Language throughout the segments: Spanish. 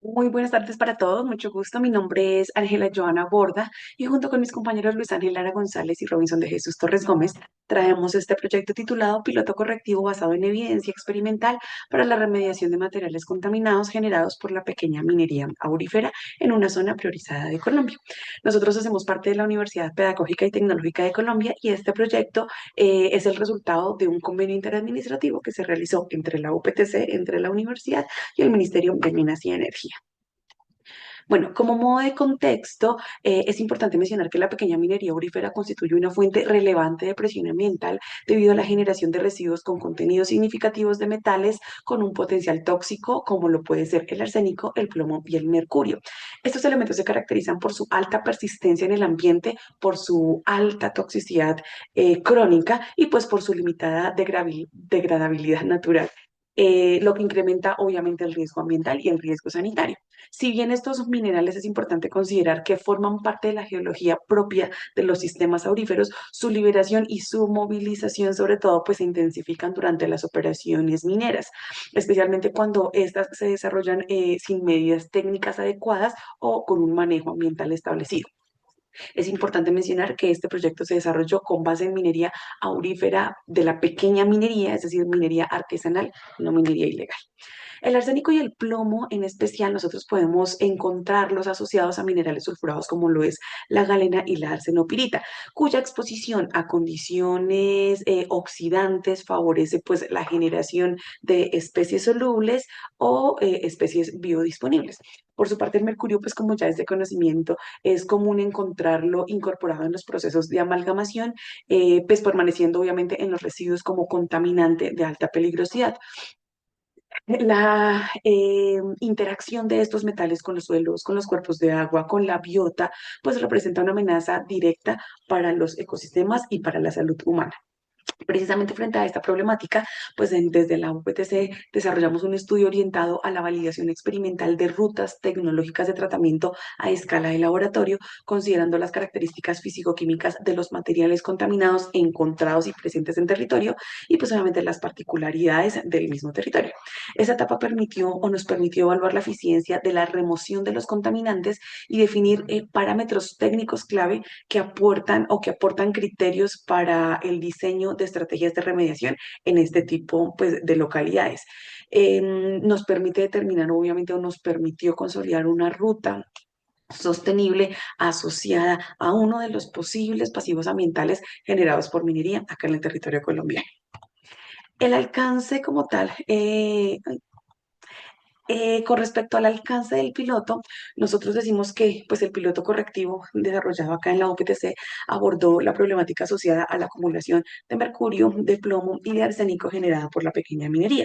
Muy buenas tardes para todos, mucho gusto. Mi nombre es Ángela Joana Borda y junto con mis compañeros Luis Ángel Lara González y Robinson de Jesús Torres Gómez traemos este proyecto titulado Piloto Correctivo basado en evidencia experimental para la remediación de materiales contaminados generados por la pequeña minería aurífera en una zona priorizada de Colombia. Nosotros hacemos parte de la Universidad Pedagógica y Tecnológica de Colombia y este proyecto es el resultado de un convenio interadministrativo que se realizó entre la UPTC, entre la universidad y el Ministerio de Minas y Energía. Bueno, como modo de contexto, es importante mencionar que la pequeña minería aurífera constituye una fuente relevante de presión ambiental debido a la generación de residuos con contenidos significativos de metales con un potencial tóxico, como lo puede ser el arsénico, el plomo y el mercurio. Estos elementos se caracterizan por su alta persistencia en el ambiente, por su alta toxicidad crónica y pues por su limitada degradabilidad natural. Lo que incrementa obviamente el riesgo ambiental y el riesgo sanitario. Si bien estos minerales es importante considerar que forman parte de la geología propia de los sistemas auríferos, su liberación y su movilización sobre todo pues se intensifican durante las operaciones mineras, especialmente cuando estas se desarrollan sin medidas técnicas adecuadas o con un manejo ambiental establecido. Es importante mencionar que este proyecto se desarrolló con base en minería aurífera de la pequeña minería, es decir, minería artesanal, no minería ilegal. El arsénico y el plomo, en especial, nosotros podemos encontrarlos asociados a minerales sulfurados como lo es la galena y la arsenopirita, cuya exposición a condiciones oxidantes favorece pues la generación de especies solubles o especies biodisponibles. Por su parte, el mercurio, pues como ya es de conocimiento, es común encontrarlo incorporado en los procesos de amalgamación, pues permaneciendo obviamente en los residuos como contaminante de alta peligrosidad. La interacción de estos metales con los suelos, con los cuerpos de agua, con la biota, pues representa una amenaza directa para los ecosistemas y para la salud humana. Precisamente frente a esta problemática, pues desde la UPTC desarrollamos un estudio orientado a la validación experimental de rutas tecnológicas de tratamiento a escala de laboratorio, considerando las características físico-químicas de los materiales contaminados encontrados y presentes en territorio y pues obviamente las particularidades del mismo territorio. Esa etapa permitió o nos permitió evaluar la eficiencia de la remoción de los contaminantes y definir parámetros técnicos clave que aportan o que aportan criterios para el diseño de estrategias de remediación en este tipo pues, de localidades. Nos permite determinar, obviamente, o nos permitió consolidar una ruta sostenible asociada a uno de los posibles pasivos ambientales generados por minería acá en el territorio colombiano. El alcance como tal, con respecto al alcance del piloto, nosotros decimos que pues, el piloto correctivo desarrollado acá en la UPTC abordó la problemática asociada a la acumulación de mercurio, de plomo y de arsénico generada por la pequeña minería.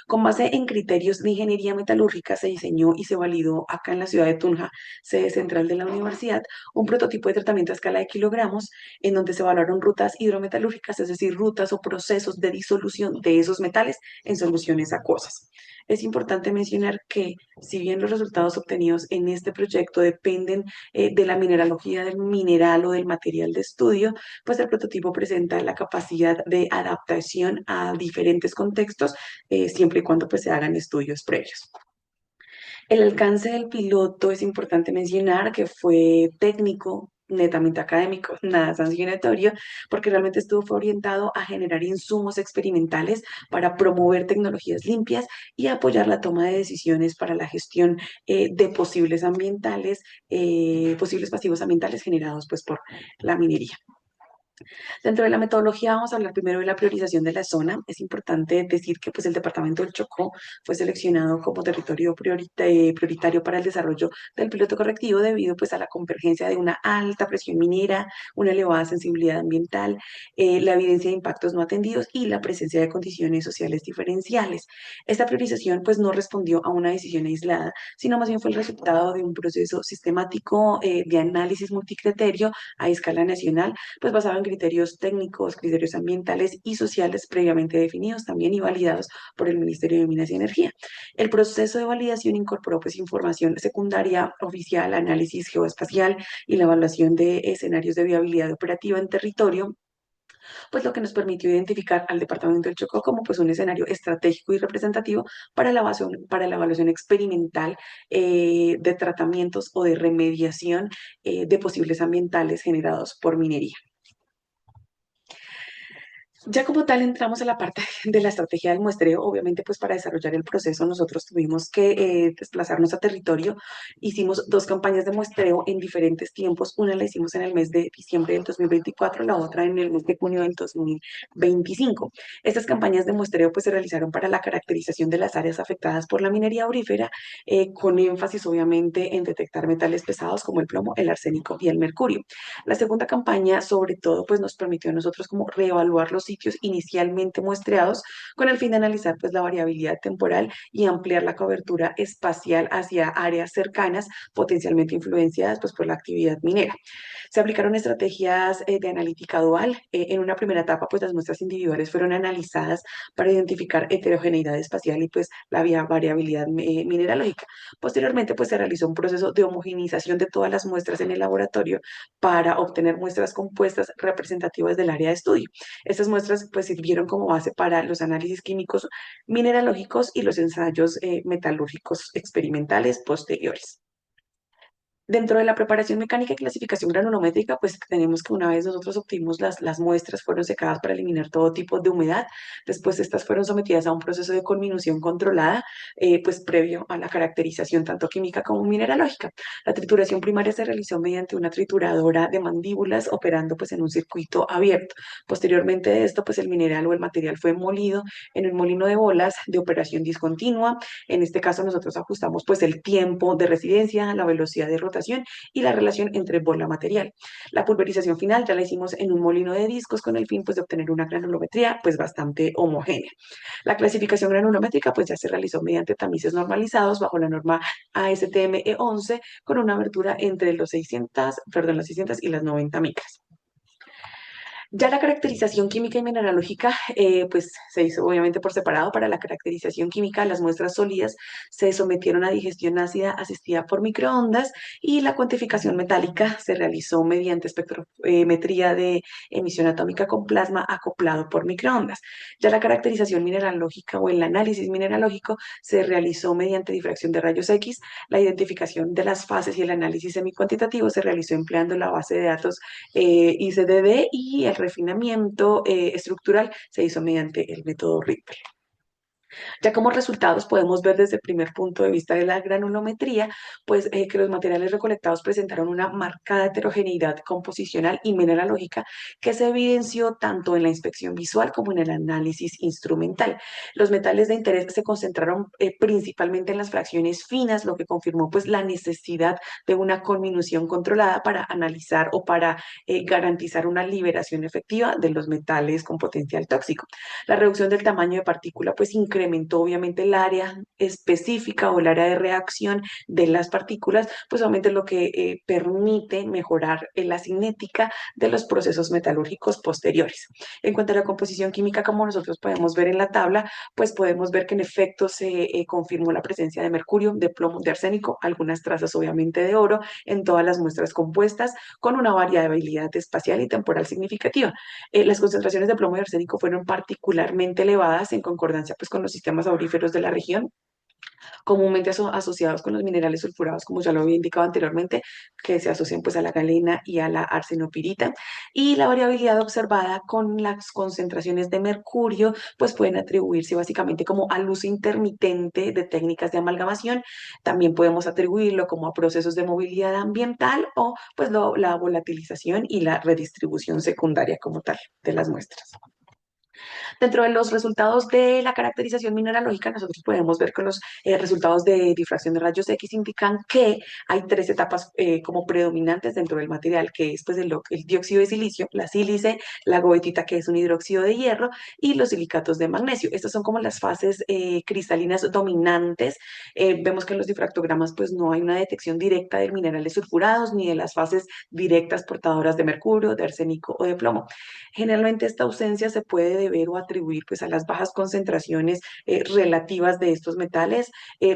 Con base en criterios de ingeniería metalúrgica se diseñó y se validó acá en la ciudad de Tunja, sede central de la universidad, un prototipo de tratamiento a escala de kilogramos en donde se evaluaron rutas hidrometalúrgicas, es decir, rutas o procesos de disolución de esos metales en soluciones acuosas. Es importante mencionar que si bien los resultados obtenidos en este proyecto dependen de la mineralogía del mineral o del material de estudio, pues el prototipo presenta la capacidad de adaptación a diferentes contextos, siempre y cuando pues, se hagan estudios previos. El alcance del piloto es importante mencionar que fue técnico, netamente académico, nada sancionatorio, porque realmente fue orientado a generar insumos experimentales para promover tecnologías limpias y apoyar la toma de decisiones para la gestión de posibles ambientales, posibles pasivos ambientales generados pues, por la minería. Dentro de la metodología vamos a hablar primero de la priorización de la zona. Es importante decir que pues, el departamento del Chocó fue seleccionado como territorio prioritario para el desarrollo del piloto correctivo debido pues, a la convergencia de una alta presión minera, una elevada sensibilidad ambiental, la evidencia de impactos no atendidos y la presencia de condiciones sociales diferenciales. Esta priorización pues, no respondió a una decisión aislada, sino más bien fue el resultado de un proceso sistemático de análisis multicriterio a escala nacional pues basado en criterios técnicos, criterios ambientales y sociales previamente definidos también y validados por el Ministerio de Minas y Energía. El proceso de validación incorporó pues información secundaria oficial, análisis geoespacial y la evaluación de escenarios de viabilidad operativa en territorio pues lo que nos permitió identificar al departamento del Chocó como pues un escenario estratégico y representativo para la evaluación experimental de tratamientos o de remediación de posibles ambientales generados por minería. Ya como tal entramos a la parte de la estrategia del muestreo. Obviamente pues para desarrollar el proceso nosotros tuvimos que desplazarnos a territorio. Hicimos dos campañas de muestreo en diferentes tiempos. Una la hicimos en el mes de diciembre del 2024, la otra en el mes de junio del 2025. Estas campañas de muestreo pues se realizaron para la caracterización de las áreas afectadas por la minería aurífera, con énfasis obviamente en detectar metales pesados como el plomo, el arsénico y el mercurio. La segunda campaña, sobre todo, pues nos permitió a nosotros como reevaluar los sitios inicialmente muestreados con el fin de analizar pues la variabilidad temporal y ampliar la cobertura espacial hacia áreas cercanas potencialmente influenciadas pues por la actividad minera. Se aplicaron estrategias de analítica dual. En una primera etapa, pues las muestras individuales fueron analizadas para identificar heterogeneidad espacial y pues la variabilidad mineralógica. Posteriormente, pues se realizó un proceso de homogenización de todas las muestras en el laboratorio para obtener muestras compuestas representativas del área de estudio. Estas muestras pues sirvieron como base para los análisis químicos mineralógicos y los ensayos metalúrgicos experimentales posteriores. Dentro de la preparación mecánica y clasificación granulométrica, pues tenemos que una vez nosotros obtuvimos las muestras, fueron secadas para eliminar todo tipo de humedad. Después estas fueron sometidas a un proceso de conminución controlada, pues previo a la caracterización tanto química como mineralógica. La trituración primaria se realizó mediante una trituradora de mandíbulas operando pues en un circuito abierto. Posteriormente de esto, pues el mineral o el material fue molido en un molino de bolas de operación discontinua. En este caso nosotros ajustamos pues el tiempo de residencia, la velocidad de rotación y la relación entre bola material. La pulverización final ya la hicimos en un molino de discos con el fin pues de obtener una granulometría pues bastante homogénea. La clasificación granulométrica pues ya se realizó mediante tamices normalizados bajo la norma ASTM E11 con una abertura entre las 600 y las 90 micras. Ya la caracterización química y mineralógica, pues se hizo obviamente por separado. Para la caracterización química, las muestras sólidas se sometieron a digestión ácida asistida por microondas y la cuantificación metálica se realizó mediante espectrometría de emisión atómica con plasma acoplado por microondas. Ya la caracterización mineralógica o el análisis mineralógico se realizó mediante difracción de rayos X. La identificación de las fases y el análisis semicuantitativo se realizó empleando la base de datos ICDD y el refinamiento estructural se hizo mediante el método Ripple. Ya como resultados podemos ver desde el primer punto de vista de la granulometría, pues que los materiales recolectados presentaron una marcada heterogeneidad composicional y mineralógica que se evidenció tanto en la inspección visual como en el análisis instrumental. Los metales de interés se concentraron principalmente en las fracciones finas, lo que confirmó pues la necesidad de una conminución controlada para analizar o para garantizar una liberación efectiva de los metales con potencial tóxico. La reducción del tamaño de partícula pues incrementó obviamente el área específica o el área de reacción de las partículas, pues obviamente lo que permite mejorar la cinética de los procesos metalúrgicos posteriores. En cuanto a la composición química, como nosotros podemos ver en la tabla, pues podemos ver que en efecto se confirmó la presencia de mercurio, de plomo, de arsénico, algunas trazas obviamente de oro en todas las muestras compuestas con una variabilidad espacial y temporal significativa. Las concentraciones de plomo y arsénico fueron particularmente elevadas en concordancia pues, con los sistemas auríferos de la región, comúnmente asociados con los minerales sulfurados, como ya lo había indicado anteriormente, que se asocian pues a la galena y a la arsenopirita. Y la variabilidad observada con las concentraciones de mercurio, pues pueden atribuirse básicamente como al uso intermitente de técnicas de amalgamación. También podemos atribuirlo como a procesos de movilidad ambiental o pues la volatilización y la redistribución secundaria como tal de las muestras. Dentro de los resultados de la caracterización mineralógica, nosotros podemos ver que los resultados de difracción de rayos X indican que hay tres etapas como predominantes dentro del material, que es pues, el dióxido de silicio, la sílice, la goetita, que es un hidróxido de hierro, y los silicatos de magnesio. Estas son como las fases cristalinas dominantes. Vemos que en los difractogramas pues no hay una detección directa de minerales sulfurados ni de las fases directas portadoras de mercurio, de arsénico o de plomo. Generalmente esta ausencia se puede deber o atribuir pues a las bajas concentraciones relativas de estos metales.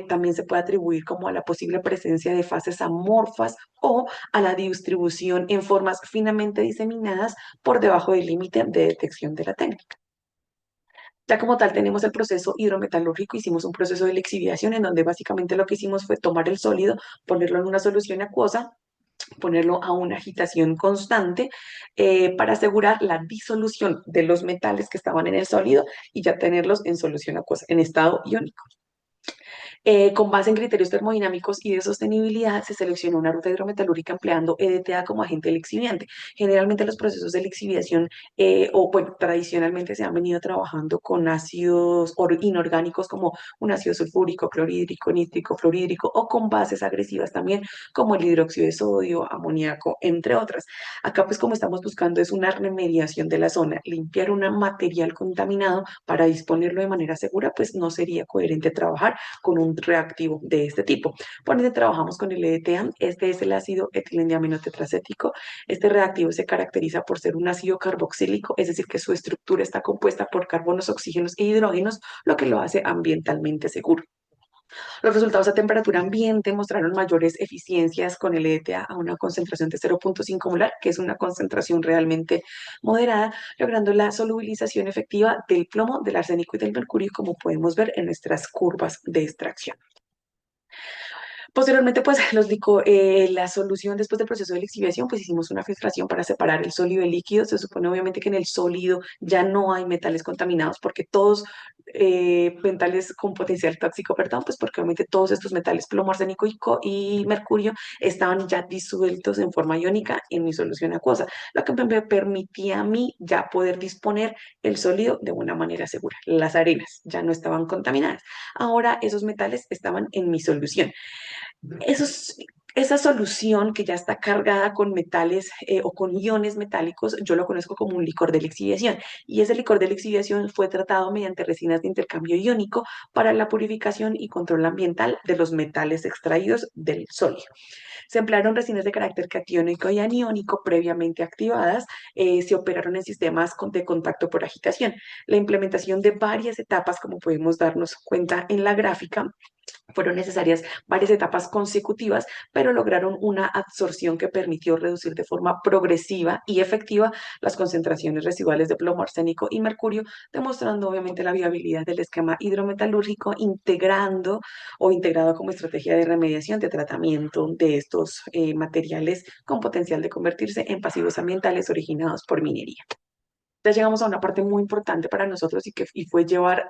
También se puede atribuir como a la posible presencia de fases amorfas o a la distribución en formas finamente diseminadas por debajo del límite de detección de la técnica. Ya como tal tenemos el proceso hidrometalúrgico, hicimos un proceso de lixiviación en donde básicamente lo que hicimos fue tomar el sólido, ponerlo en una solución acuosa, ponerlo a una agitación constante para asegurar la disolución de los metales que estaban en el sólido y ya tenerlos en solución acuosa, en estado iónico. Con base en criterios termodinámicos y de sostenibilidad, se seleccionó una ruta hidrometalúrgica empleando EDTA como agente lixiviante. Generalmente los procesos de lixiviación, o bueno, tradicionalmente se han venido trabajando con ácidos inorgánicos como un ácido sulfúrico, clorhídrico, nítrico, fluorhídrico o con bases agresivas también como el hidróxido de sodio, amoníaco, entre otras. Acá pues como estamos buscando es una remediación de la zona, limpiar un material contaminado para disponerlo de manera segura, pues no sería coherente trabajar con un reactivo de este tipo. Por ende, trabajamos con el EDTA. Este es el ácido etilendiamino tetracético. Este reactivo se caracteriza por ser un ácido carboxílico, es decir, que su estructura está compuesta por carbonos, oxígenos e hidrógenos, lo que lo hace ambientalmente seguro. Los resultados a temperatura ambiente mostraron mayores eficiencias con el EDTA a una concentración de 0,5 molar, que es una concentración realmente moderada, logrando la solubilización efectiva del plomo, del arsénico y del mercurio, como podemos ver en nuestras curvas de extracción. Posteriormente, pues la solución después del proceso de lixiviación, pues hicimos una filtración para separar el sólido del líquido. Se supone obviamente que en el sólido ya no hay metales contaminados porque todos, metales con potencial tóxico, perdón, pues porque obviamente todos estos metales, plomo, arsénico y mercurio, estaban ya disueltos en forma iónica en mi solución acuosa, lo que me permitía a mí ya poder disponer el sólido de una manera segura. Las arenas ya no estaban contaminadas. Ahora esos metales estaban en mi solución. Esos, esa solución que ya está cargada con metales o con iones metálicos, yo lo conozco como un licor de lixiviación. Y ese licor de lixiviación fue tratado mediante resinas de intercambio iónico para la purificación y control ambiental de los metales extraídos del sólido. Se emplearon resinas de carácter catiónico y aniónico previamente activadas. Se operaron en sistemas de contacto por agitación. La implementación de varias etapas, como podemos darnos cuenta en la gráfica, fueron necesarias varias etapas consecutivas, pero lograron una absorción que permitió reducir de forma progresiva y efectiva las concentraciones residuales de plomo, arsénico y mercurio, demostrando obviamente la viabilidad del esquema hidrometalúrgico integrado como estrategia de remediación de tratamiento de estos materiales con potencial de convertirse en pasivos ambientales originados por minería. Ya llegamos a una parte muy importante para nosotros y fue llevar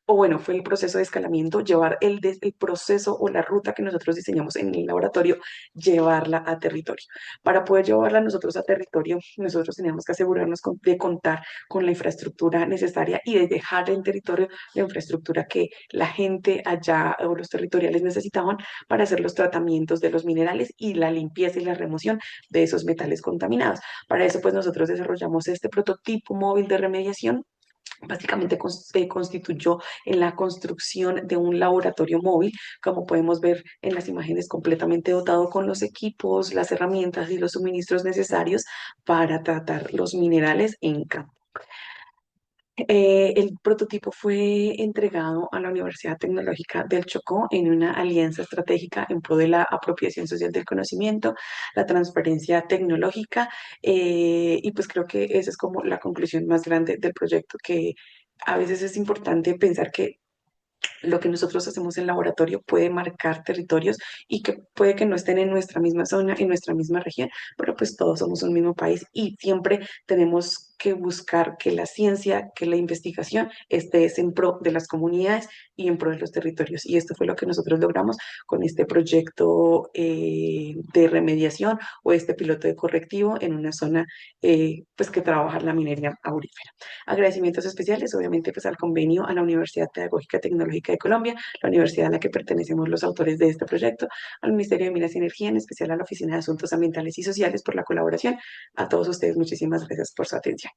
o bueno, fue el proceso de escalamiento, llevar el proceso o la ruta que nosotros diseñamos en el laboratorio, llevarla a territorio. Para poder llevarla nosotros a territorio, nosotros teníamos que asegurarnos de contar con la infraestructura necesaria y de dejar en territorio la infraestructura que la gente allá o los territoriales necesitaban para hacer los tratamientos de los minerales y la limpieza y la remoción de esos metales contaminados. Para eso, pues nosotros desarrollamos este prototipo móvil de remediación. Básicamente se constituyó en la construcción de un laboratorio móvil, como podemos ver en las imágenes, completamente dotado con los equipos, las herramientas y los suministros necesarios para tratar los minerales en campo. El prototipo fue entregado a la Universidad Tecnológica del Chocó en una alianza estratégica en pro de la apropiación social del conocimiento, la transferencia tecnológica, y pues creo que esa es como la conclusión más grande del proyecto, que a veces es importante pensar que lo que nosotros hacemos en laboratorio puede marcar territorios y que puede que no estén en nuestra misma zona, en nuestra misma región, pero pues todos somos un mismo país y siempre tenemos que buscar que la ciencia, que la investigación esté en pro de las comunidades y en pro de los territorios. Y esto fue lo que nosotros logramos con este proyecto de remediación o este piloto de correctivo en una zona pues que trabaja la minería aurífera. Agradecimientos especiales, obviamente, pues al convenio a la Universidad Pedagógica Tecnológica de Colombia, la universidad a la que pertenecemos los autores de este proyecto, al Ministerio de Minas y Energía, en especial a la Oficina de Asuntos Ambientales y Sociales por la colaboración. A todos ustedes, muchísimas gracias por su atención.